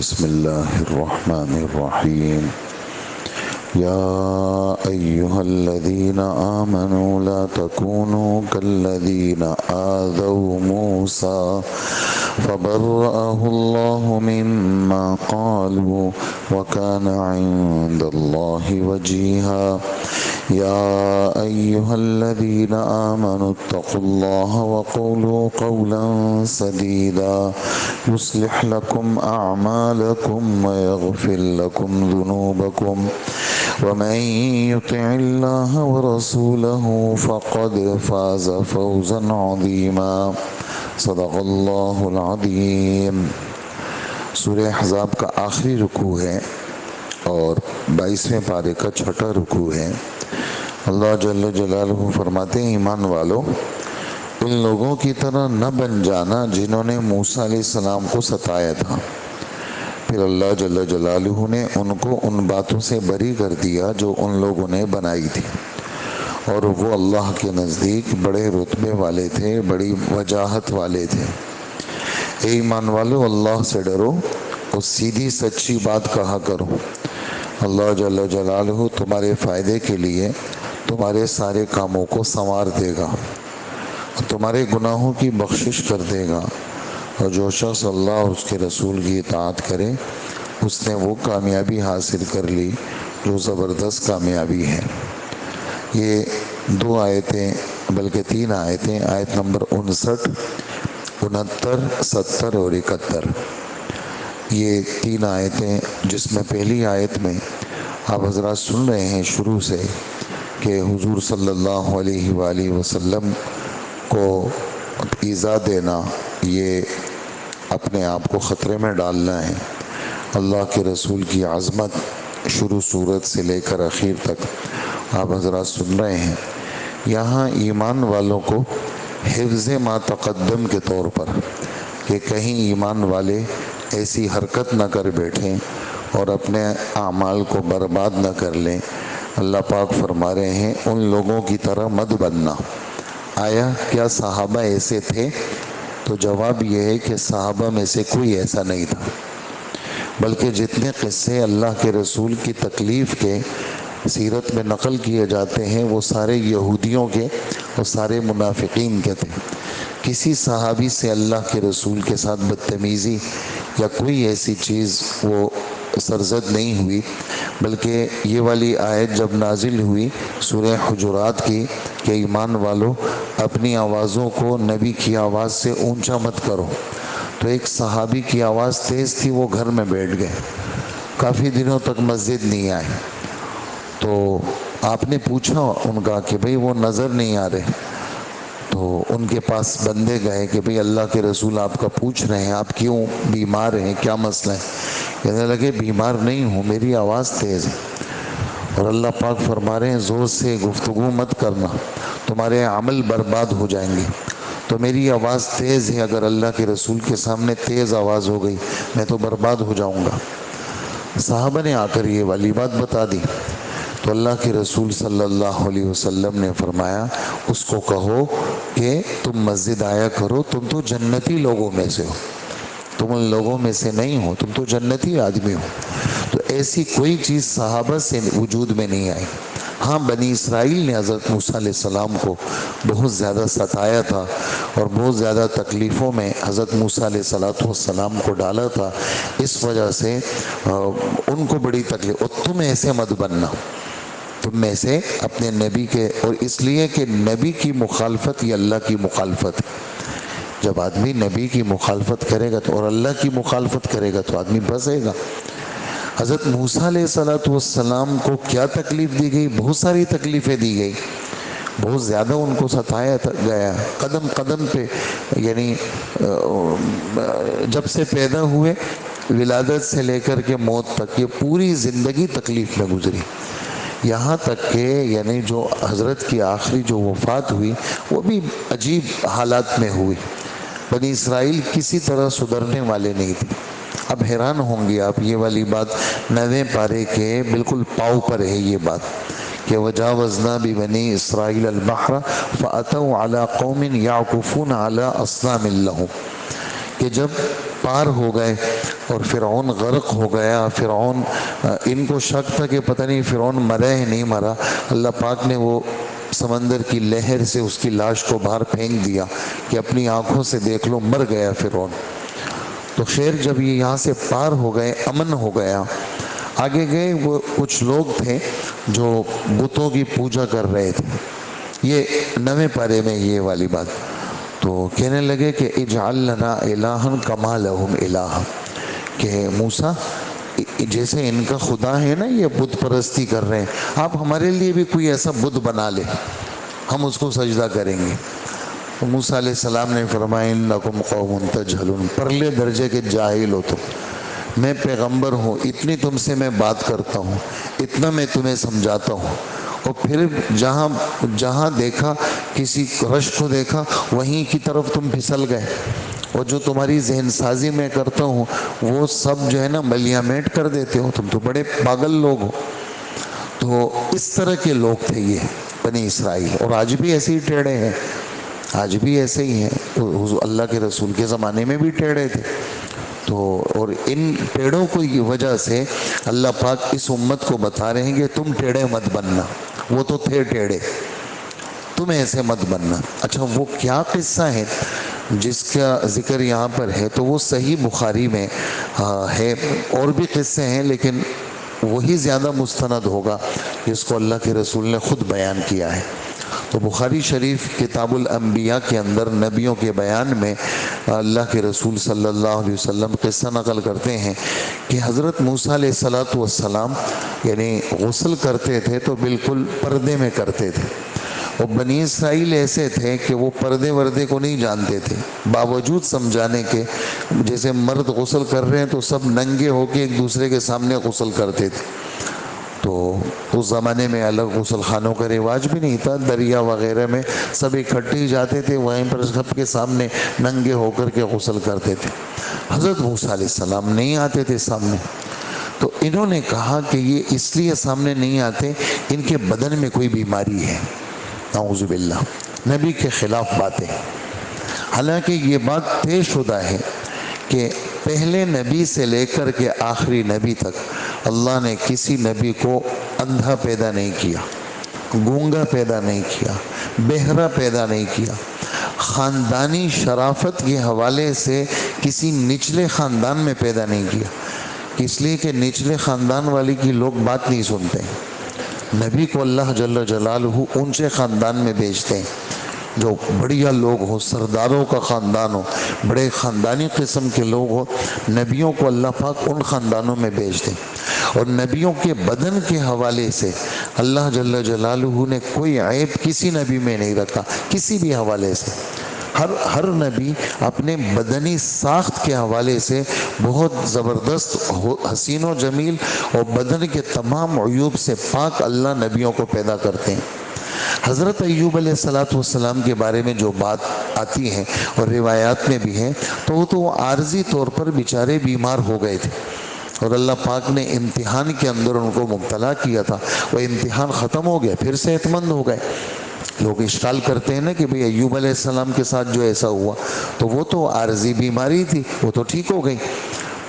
بسم الله الرحمن الرحيم. يا أيها الذين آمنوا لا تكونوا كالذين آذوا موسى فبرأه الله مما قالوا وكان عند الله وجيها. يا أيها الذين آمنوا اتقوا الله وقولوا قولا سديدا يصلح لكم أعمالكم ويغفر لكم ذنوبكم ومن يطع الله ورسوله فقد فاز فوزا عظيما. صدق اللہ العظیم. سورہ احزاب کا آخری رکوع ہے اور 22ویں پارے کا چھٹا رکوع ہے. اللہ جل جلالہ فرماتے ہیں ایمان والو ان لوگوں کی طرح نہ بن جانا جنہوں نے موسیٰ علیہ السلام کو ستایا تھا. پھر اللہ جل جلالہ نے ان کو ان باتوں سے بری کر دیا جو ان لوگوں نے بنائی تھی، اور وہ اللہ کے نزدیک بڑے رتبے والے تھے، بڑی وجاہت والے تھے. اے ایمان والو اللہ سے ڈرو اور سیدھی سچی بات کہا کرو. اللہ جل جلالہ تمہارے فائدے کے لیے تمہارے سارے کاموں کو سنوار دے گا اور تمہارے گناہوں کی بخشش کر دے گا، اور جو شخص اللہ اور اس کے رسول کی اطاعت کرے اس نے وہ کامیابی حاصل کر لی جو زبردست کامیابی ہے. یہ 2 آیتیں بلکہ 3 آیتیں، آیت نمبر 59، 69، 70 اور 71، یہ 3 آیتیں جس میں پہلی آیت میں آپ حضرات سن رہے ہیں شروع سے کہ حضور صلی اللہ علیہ وآلہ وسلم کو ایذا دینا یہ اپنے آپ کو خطرے میں ڈالنا ہے. اللہ کے رسول کی عظمت شروع صورت سے لے کر اخیر تک آپ حضرات سن رہے ہیں. یہاں ایمان والوں کو حفظ ما تقدم کے طور پر کہ کہیں ایمان والے ایسی حرکت نہ کر بیٹھیں اور اپنے اعمال کو برباد نہ کر لیں، اللہ پاک فرما رہے ہیں ان لوگوں کی طرح مت بننا. آیا کیا صحابہ ایسے تھے؟ تو جواب یہ ہے کہ صحابہ میں سے کوئی ایسا نہیں تھا، بلکہ جتنے قصے اللہ کے رسول کی تکلیف کے سیرت میں نقل کیے جاتے ہیں وہ سارے یہودیوں کے اور سارے منافقین کے تھے. کسی صحابی سے اللہ کے رسول کے ساتھ بدتمیزی یا کوئی ایسی چیز وہ سرزد نہیں ہوئی، بلکہ یہ والی آیت جب نازل ہوئی سورہ حجرات کی کہ ایمان والو اپنی آوازوں کو نبی کی آواز سے اونچا مت کرو، تو ایک صحابی کی آواز تیز تھی، وہ گھر میں بیٹھ گئے، کافی دنوں تک مسجد نہیں آئے. تو آپ نے پوچھا ان کا کہ بھئی وہ نظر نہیں آ رہے، تو ان کے پاس بندے گئے کہ بھئی اللہ کے رسول آپ کا پوچھ رہے ہیں آپ کیوں بیمار ہیں، کیا مسئلہ ہے؟ کہنے لگے بیمار نہیں ہوں، میری آواز تیز ہے. اور اللہ پاک فرما رہے ہیں زور سے گفتگو مت کرنا، تمہارے عمل برباد ہو جائیں گے. تو میری آواز تیز ہے، اگر اللہ کے رسول کے سامنے تیز آواز ہو گئی میں تو برباد ہو جاؤں گا. صحابہ نے آ کر یہ والی بات بتا دی تو اللہ کے رسول صلی اللہ علیہ وسلم نے فرمایا اس کو کہو کہ تم مسجد آیا کرو، تم تو جنتی لوگوں میں سے ہو، تم ان لوگوں میں سے نہیں ہو، تم تو جنتی آدمی ہو. تو ایسی کوئی چیز صحابہ سے وجود میں نہیں آئی. ہاں بنی اسرائیل نے حضرت موسیٰ علیہ السلام کو بہت زیادہ ستایا تھا اور بہت زیادہ تکلیفوں میں حضرت موسیٰ علیہ السلام کو ڈالا تھا، اس وجہ سے ان کو بڑی تکلیف. اور تم ایسے مت بننا، تم میں سے اپنے نبی کے، اور اس لیے کہ نبی کی مخالفت یہ اللہ کی مخالفت ہے. جب آدمی نبی کی مخالفت کرے گا تو اور اللہ کی مخالفت کرے گا تو آدمی بسے گا. حضرت موسیٰ علیہ السلام کو کیا تکلیف دی گئی؟ بہت ساری تکلیفیں دی گئی، بہت زیادہ ان کو ستایا گیا قدم قدم پہ. یعنی جب سے پیدا ہوئے ولادت سے لے کر کے موت تک یہ پوری زندگی تکلیف میں گزری، یہاں تک کہ یعنی جو حضرت کی آخری جو وفات ہوئی وہ بھی عجیب حالات میں ہوئی. بنی اسرائیل کسی طرح سدھرنے والے نہیں تھے. اب حیران ہوں گے آپ، یہ والی بات 9ویں پارے کے بالکل پاؤ پر ہے یہ بات کہ وجاوزنا ببنی اسرائیل البحر فاتوا علی قوم یعکفون علی اصنام لہم، کہ جب پار ہو گئے اور فرعون غرق ہو گیا. فرعون ان کو شک تھا کہ پتہ نہیں فرعون مرا ہے نہیں مرا. اللہ پاک نے وہ سمندر کی لہر سے اس کی لاش کو باہر پھینک دیا کہ اپنی آنکھوں سے دیکھ لو مر گیا فرعون. تو خیر جب یہ یہاں سے پار ہو گئے, امن ہو گیا, آگے گئے. وہ کچھ لوگ تھے جو بتوں کی پوجا کر رہے تھے. یہ 9ویں پارے میں یہ والی بات. تو کہنے لگے کہ اجعل لنا الہا کما لہم الہ, کہ موسیٰ جیسے ان کا خدا ہے نا, یہ بت پرستی کر رہے ہیں, آپ ہمارے لیے بھی کوئی ایسا بت بنا لے, ہم اس کو سجدہ کریں گے. تو موسیٰ علیہ السلام نے فرمایا انکم قوم تجہلون, پرلے درجے کے جاہل ہو تم. میں پیغمبر ہوں, اتنی تم سے میں بات کرتا ہوں, اتنا میں تمہیں سمجھاتا ہوں, اور پھر جہاں دیکھا کسی رش کو دیکھا وہیں کی طرف تم پھسل گئے. اور جو تمہاری ذہن سازی میں کرتا ہوں وہ سب جو ہے نا ملیامٹ کر دیتے ہو, تم تو بڑے پاگل لوگ ہو. تو اس طرح کے لوگ تھے یہ بنی اسرائیل, اور آج بھی ایسے ہی ٹیڑھے ہیں, آج بھی ایسے ہی ہیں. اللہ کے رسول کے زمانے میں بھی ٹیڑھے تھے. تو اور ان ٹیڑھوں کی وجہ سے اللہ پاک اس امت کو بتا رہے ہیں کہ تم ٹیڑھے مت بننا, وہ تو تھے ٹیڑھے, تم ایسے مت بننا. اچھا وہ کیا قصہ ہے جس کا ذکر یہاں پر ہے؟ تو وہ صحیح بخاری میں ہے, اور بھی قصے ہیں لیکن وہی زیادہ مستند ہوگا جس کو اللہ کے رسول نے خود بیان کیا ہے. تو بخاری شریف کتاب الانبیاء کے اندر نبیوں کے بیان میں اللہ کے رسول صلی اللہ علیہ وسلم قصہ نقل کرتے ہیں کہ حضرت موسیٰ علیہ السلام یعنی غسل کرتے تھے تو بالکل پردے میں کرتے تھے. اور بنی اسرائیل ایسے تھے کہ وہ پردے وردے کو نہیں جانتے تھے, باوجود سمجھانے کے جیسے مرد غسل کر رہے ہیں تو سب ننگے ہو کے ایک دوسرے کے سامنے غسل کرتے تھے. تو اس زمانے میں الگ غسل خانوں کا رواج بھی نہیں تھا, دریا وغیرہ میں سب اکٹھے ہی جاتے تھے, وہیں پر سب کے سامنے ننگے ہو کر کے غسل کرتے تھے. حضرت موسیٰ علیہ السلام نہیں آتے تھے سامنے. تو انہوں نے کہا کہ یہ اس لیے سامنے نہیں آتے, ان کے بدن میں کوئی بیماری ہے. نعوذ باللہ, نبی کے خلاف باتیں. حالانکہ یہ بات طے شدہ ہے کہ پہلے نبی سے لے کر کے آخری نبی تک اللہ نے کسی نبی کو اندھا پیدا نہیں کیا, گونگا پیدا نہیں کیا, بہرا پیدا نہیں کیا. خاندانی شرافت کے حوالے سے کسی نچلے خاندان میں پیدا نہیں کیا, اس لیے کہ نچلے خاندان والی کی لوگ بات نہیں سنتے. نبی کو اللہ جل جلالہ اونچے خاندان میں بھیجتے ہیں, جو بڑھیا لوگ ہو, سرداروں کا خاندان ہو, بڑے خاندانی قسم کے لوگ ہو, نبیوں کو اللہ پاک ان خاندانوں میں بھیجتے ہیں. اور نبیوں کے بدن کے حوالے سے اللہ جل جلالہ نے کوئی عیب کسی نبی میں نہیں رکھا, کسی بھی حوالے سے. ہر نبی اپنے بدنی ساخت کے حوالے سے بہت زبردست, حسین و جمیل اور بدن کے تمام عیوب سے پاک اللہ نبیوں کو پیدا کرتے ہیں. حضرت ایوب علیہ السلام کے بارے میں جو بات آتی ہے اور روایات میں بھی ہے, تو وہ عارضی طور پر بیچارے بیمار ہو گئے تھے, اور اللہ پاک نے امتحان کے اندر ان کو مبتلا کیا تھا. وہ امتحان ختم ہو گیا, پھر صحت مند ہو گئے. لوگ اشکال کرتے ہیں نا کہ بھئی ایوب علیہ السلام کے ساتھ جو ایسا ہوا تو وہ تو عارضی بیماری تھی, وہ تو ٹھیک ہو گئی.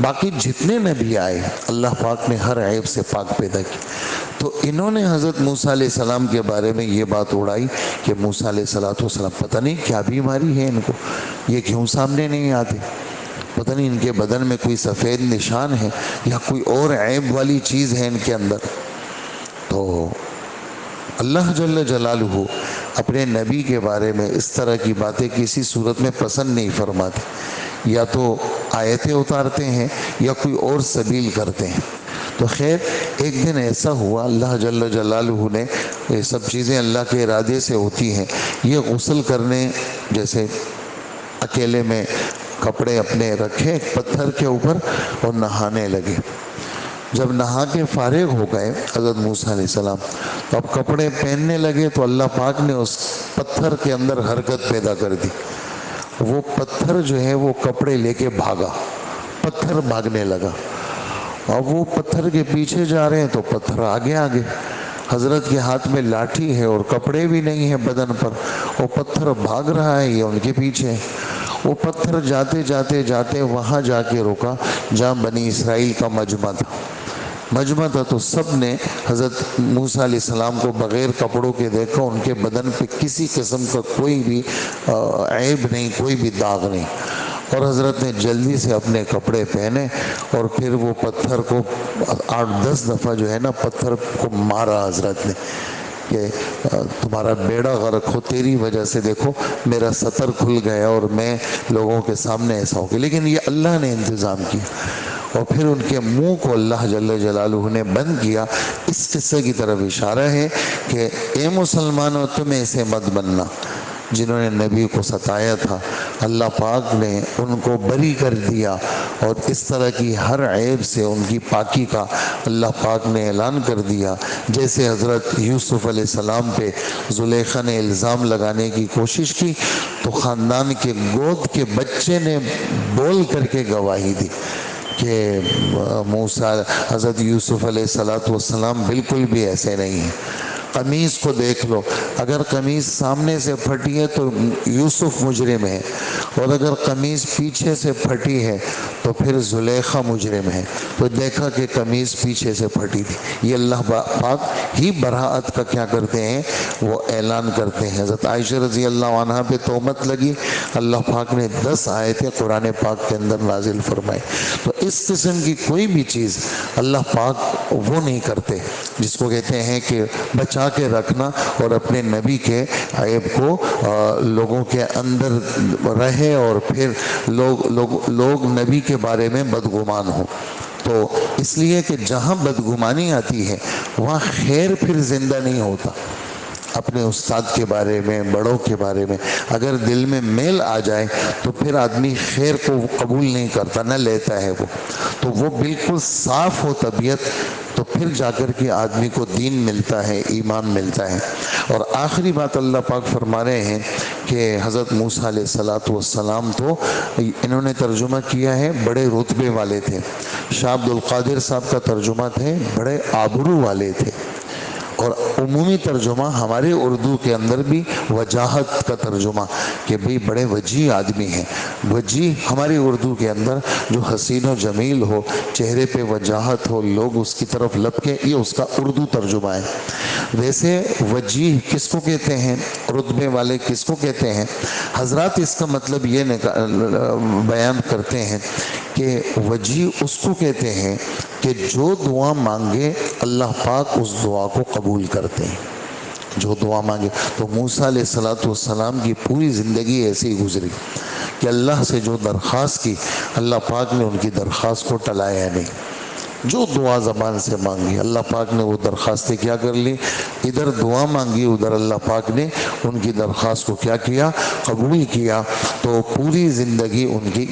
باقی جتنے نبی آئے اللہ پاک نے ہر عیب سے پاک پیدا کی. تو انہوں نے حضرت موسیٰ علیہ السلام کے بارے میں یہ بات اڑائی کہ موسیٰ علیہ السلام پتہ نہیں کیا بیماری ہے ان کو, یہ کیوں سامنے نہیں آتے, پتہ نہیں ان کے بدن میں کوئی سفید نشان ہے یا کوئی اور عیب والی چیز ہے ان کے اندر. تو اللہ جل جلالہ اپنے نبی کے بارے میں اس طرح کی باتیں کسی صورت میں پسند نہیں فرماتے, یا تو آیتیں اتارتے ہیں یا کوئی اور سبیل کرتے ہیں. تو خیر ایک دن ایسا ہوا, اللہ جل جلالہ نے, یہ سب چیزیں اللہ کے ارادے سے ہوتی ہیں, یہ غسل کرنے جیسے اکیلے میں کپڑے اپنے رکھے ایک پتھر کے اوپر اور نہانے لگے. جب نہا کے فارغ ہو گئے حضرت موسیٰ علیہ السلام, تو اب کپڑے پہننے لگے تو اللہ پاک نے اس پتھر کے اندر حرکت پیدا کر دی. وہ پتھر جو ہے وہ کپڑے لے کے بھاگا, پتھر بھاگنے لگا. اب وہ پتھر کے پیچھے جا رہے ہیں تو پتھر آگے آگے. حضرت کے ہاتھ میں لاٹھی ہے اور کپڑے بھی نہیں ہیں بدن پر, وہ پتھر بھاگ رہا ہے, یہ ان کے پیچھے. وہ پتھر جاتے جاتے جاتے وہاں جا کے رکا جہاں بنی اسرائیل کا مجمع تھا تو سب نے حضرت موسیٰ علیہ السلام کو بغیر کپڑوں کے دیکھا، ان کے بدن پہ کسی قسم کا کوئی بھی عیب نہیں، کوئی بھی داغ نہیں، اور حضرت نے جلدی سے اپنے کپڑے پہنے اور پھر وہ پتھر کو 8-10 دفعہ جو ہے نا پتھر کو مارا حضرت نے کہ تمہارا بیڑا غرق ہو، تیری وجہ سے دیکھو میرا سطر کھل گیا اور میں لوگوں کے سامنے ایسا ہو گیا، لیکن یہ اللہ نے انتظام کیا، اور پھر ان کے منہ کو اللہ جل جلالہ نے بند کیا۔ اس قصے کی طرف اشارہ ہے کہ اے مسلمانوں تم ایسے مت بننا جنہوں نے نبی کو ستایا تھا، اللہ پاک نے ان کو بری کر دیا، اور اس طرح کی ہر عیب سے ان کی پاکی کا اللہ پاک نے اعلان کر دیا۔ جیسے حضرت یوسف علیہ السلام پہ زلیخا نے الزام لگانے کی کوشش کی تو خاندان کے گود کے بچے نے بول کر کے گواہی دی کہ موسیٰ حضرت یوسف علیہ السلام بالکل بھی ایسے نہیں ہیں۔ قمیص کو دیکھ لو، اگر قمیص سامنے سے پھٹی ہے تو یوسف مجرم ہے، اور اگر قمیص پیچھے سے پھٹی ہے تو پھر زلیخا مجرم ہے، تو دیکھا کہ قمیص پیچھے سے پھٹی تھی۔ یہ اللہ پاک ہی براءت کا کیا کرتے ہیں، وہ اعلان کرتے ہیں۔ حضرت عائشہ رضی اللہ عنہ پہ تہمت لگی، اللہ پاک نے 10 آیتیں قرآن پاک کے اندر نازل فرمائی۔ تو اس قسم کی کوئی بھی چیز اللہ پاک وہ نہیں کرتے جس کو کہتے ہیں کہ بچا کے رکھنا اور اپنے نبی کے عیب کو لوگوں کے اندر رہے اور پھر لوگ نبی کے بارے میں بدگمان ہو۔ تو اس لیے کہ جہاں بدگمانی آتی ہے وہاں خیر پھر زندہ نہیں ہوتا۔ اپنے استاد کے بارے میں، بڑوں کے بارے میں اگر دل میں میل آ جائے تو پھر آدمی خیر کو قبول نہیں کرتا، نہ لیتا ہے وہ، تو وہ بالکل صاف ہو طبیعت تو پھر جا کر کے آدمی کو دین ملتا ہے، ایمان ملتا ہے۔ اور آخری بات اللہ پاک فرما رہے ہیں کہ حضرت موسیٰ علیہ السلام تو انہوں نے ترجمہ کیا ہے بڑے رتبے والے تھے، شاہ عبد القادر صاحب کا ترجمہ تھے بڑے آبرو والے تھے، اور عمومی ترجمہ ہمارے اردو کے اندر بھی وجاہت کا ترجمہ کہ بھئی بڑے وجیح آدمی ہیں۔ وجیح ہماری اردو کے اندر جو حسین و جمیل ہو، چہرے پہ وجاہت ہو، لوگ اس کی طرف لپکیں، یہ اس کا اردو ترجمہ ہے۔ ویسے وجیح کس کو کہتے ہیں، رتبے والے کس کو کہتے ہیں، حضرات اس کا مطلب یہ بیان کرتے ہیں کہ وجیح اس کو کہتے ہیں کہ جو دعا مانگے اللہ پاک اس دعا کو قبول کرتے ہیں۔ جو دعا مانگے، تو موسیٰ علیہ السلام کی پوری زندگی ایسی گزری کہ اللہ سے جو درخواست کی اللہ پاک نے ان کی درخواست کو ٹلایا نہیں۔ جو دعا زبان سے مانگی اللہ پاک نے وہ درخواستیں کیا کر لی، ادھر دعا مانگی ادھر اللہ پاک نے ان کی درخواست کو کیا کیا، قبول کیا۔ تو پوری زندگی ان کی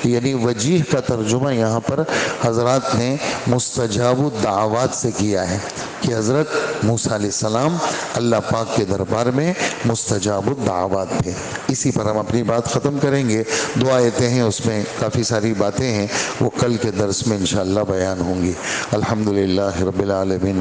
یعنی وجیح کا ترجمہ یہاں پر حضرات نے مستجاب الدعوات سے کیا ہے کہ حضرت موسیٰ علیہ السلام اللہ پاک کے دربار میں مستجاب الدعوات تھے۔ اسی پر ہم اپنی بات ختم کریں گے۔ 2 آیتیں ہیں، اس میں کافی ساری باتیں ہیں، وہ کل کے درس میں انشاءاللہ بیان ہوں گی۔ الحمدللہ رب العالمین۔